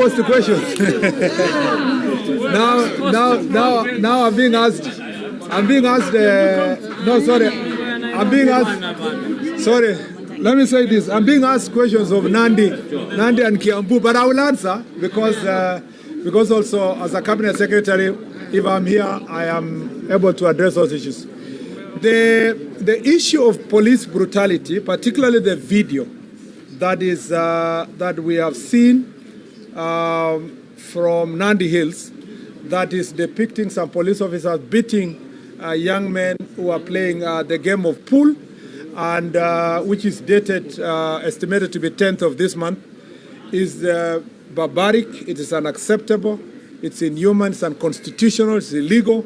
What's the question? now I'm being asked. Sorry. Let me say this. I'm being asked questions of Nandi and Kiambu, but I will answer because also as a cabinet secretary, if I'm here, I am able to address those issues. The issue of police brutality, particularly the video that we have seen from Nandi Hills, that is depicting some police officers beating young men who are playing the game of pool, and which is dated, estimated to be 10th of this month, is barbaric. It is unacceptable. It's inhuman. It's unconstitutional. It's illegal.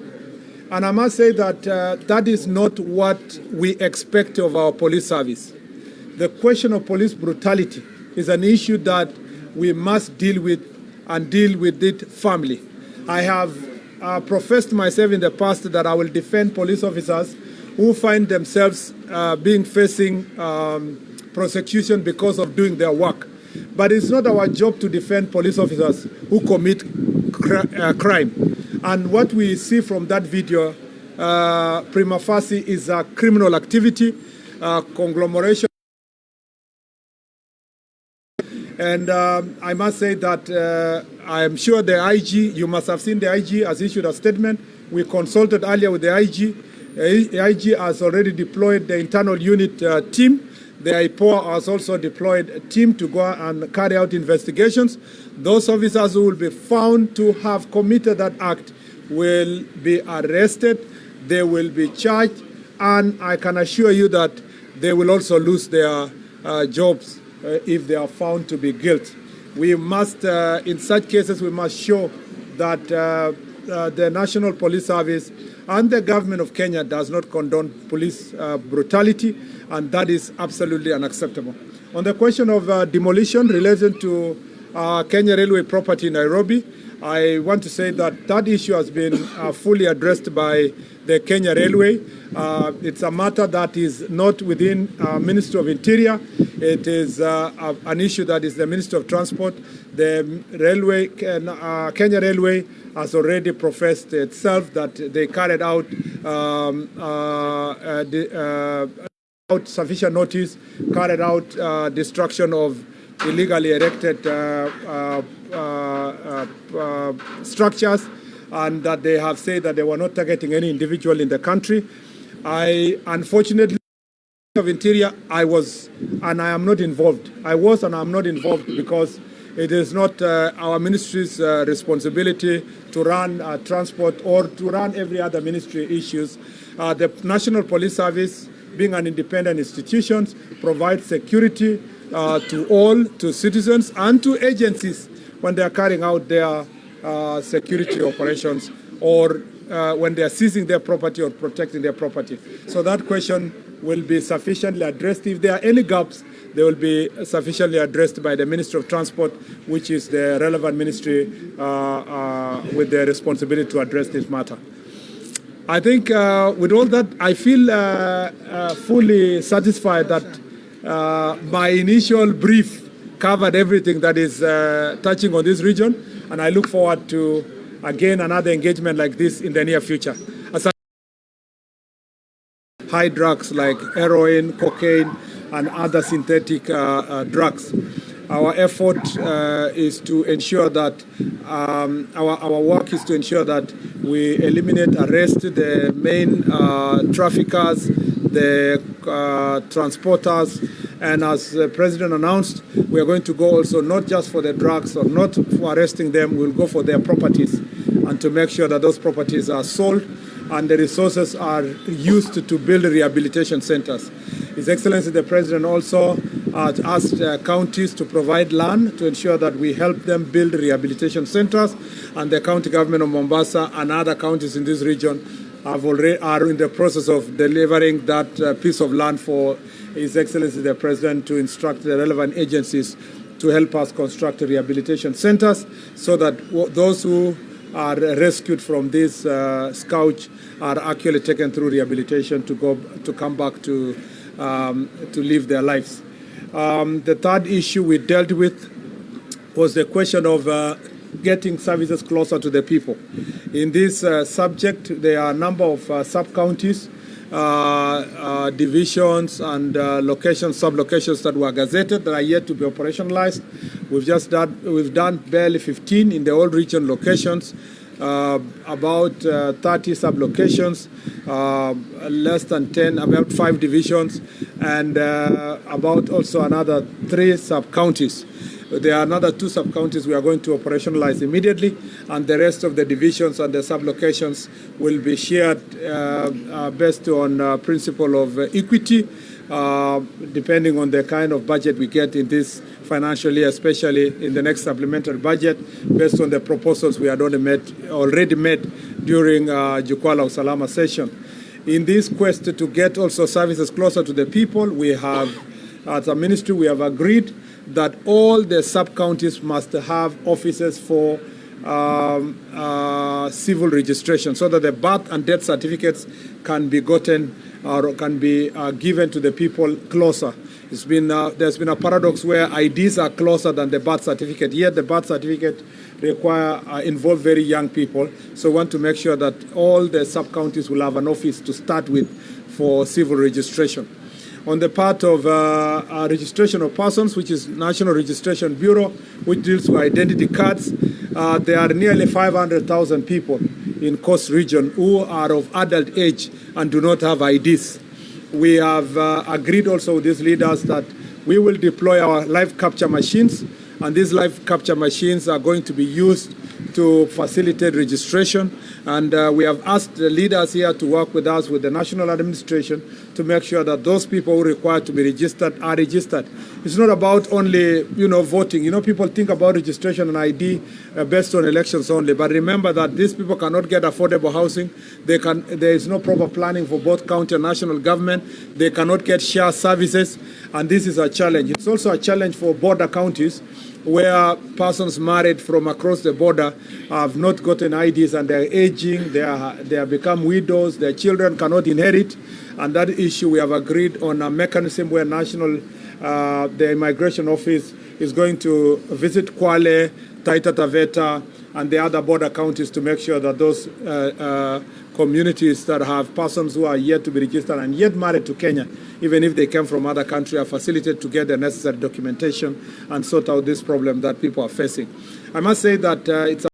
And I must say that that is not what we expect of our police service. The question of police brutality is an issue that we must deal with and deal with it firmly. I have professed myself in the past that I will defend police officers who find themselves facing prosecution because of doing their work. But it's not our job to defend police officers who commit crime. And what we see from that video, prima facie, is a criminal activity, conglomeration. And I must say that I am sure the IG, you must have seen the IG has issued a statement. We consulted earlier with the IG. The IG has already deployed the internal unit team. The IPOA has also deployed a team to go and carry out investigations. Those officers who will be found to have committed that act will be arrested, they will be charged, and I can assure you that they will also lose their jobs if they are found to be guilty. We must, in such cases, we must show that the National Police Service and the government of Kenya does not condone police brutality, and that is absolutely unacceptable. On the question of demolition related to Kenya Railway property in Nairobi, I want to say that that issue has been fully addressed by the Kenya Railway. It's a matter that is not within Ministry of Interior. It is an issue that is the Ministry of Transport. The railway, Kenya Railway, has already professed itself that they carried out sufficient notice, carried out destruction of illegally erected structures, and that they have said that they were not targeting any individual in the country. Unfortunately, of Interior, I was and I am not involved. I was and I am not involved because it is not our ministry's responsibility to run transport or to run every other ministry issues. The National Police Service, being an independent institution, provides security to all, to citizens and to agencies when they are carrying out their security operations or when they are seizing their property or protecting their property. So that question will be sufficiently addressed. If there are any gaps, they will be sufficiently addressed by the Ministry of Transport, which is the relevant ministry with the responsibility to address this matter. I think with all that, I feel fully satisfied that my initial brief covered everything that is touching on this region, and I look forward to, again, another engagement like this in the near future. As high drugs like heroin, cocaine, and other synthetic drugs. Our effort is to ensure that our work is to ensure that we eliminate, arrest the main traffickers, the transporters, and as the President announced, we are going to go also not just for the drugs or not for arresting them, we'll go for their properties and to make sure that those properties are sold and the resources are used to build rehabilitation centers. His Excellency the President also asked counties to provide land to ensure that we help them build rehabilitation centers, and the county government of Mombasa and other counties in this region are in the process of delivering that piece of land for His Excellency the President to instruct the relevant agencies to help us construct rehabilitation centers so that those who are rescued from this scourge are actually taken through rehabilitation to come back to live their lives. The third issue we dealt with was the question of getting services closer to the people. In this subject, there are a number of sub-counties, divisions and locations, sub-locations that were gazetted that are yet to be operationalized. We've done barely 15 in the all region locations, about 30 sub-locations, less than 10, about 5 divisions, and about also another 3 sub-counties. There are another 2 sub-counties we are going to operationalize immediately, and the rest of the divisions and the sub-locations will be shared based on principle of equity, depending on the kind of budget we get in this financial year, especially in the next supplementary budget, based on the proposals we had already made during Jukwaa la Usalama session. In this quest to get also services closer to the people, we have, as a ministry, we have agreed that all the sub-counties must have offices for civil registration, so that the birth and death certificates can be gotten or can be given to the people closer. There's been a paradox where IDs are closer than the birth certificate, yet the birth certificate involve very young people. So we want to make sure that all the sub-counties will have an office to start with for civil registration. On the part of registration of persons, which is National Registration Bureau, which deals with identity cards, there are nearly 500,000 people in Coast Region who are of adult age and do not have IDs. We have agreed also with these leaders that we will deploy our live capture machines, and these live capture machines are going to be used to facilitate registration. And we have asked the leaders here to work with us, with the national administration, to make sure that those people who are required to be registered are registered. It's not about only, voting. People think about registration and ID based on elections only. But remember that these people cannot get affordable housing. There is no proper planning for both county and national government. They cannot get share services. And this is a challenge. It's also a challenge for border counties, where persons married from across the border have not gotten IDs and they're aging, they have become widows, their children cannot inherit. And that issue, we have agreed on a mechanism where the Immigration Office is going to visit Kwale, Taita Taveta, and the other border counties to make sure that those communities that have persons who are yet to be registered and yet married to Kenya, even if they came from other countries, are facilitated to get the necessary documentation and sort out this problem that people are facing. I must say that it's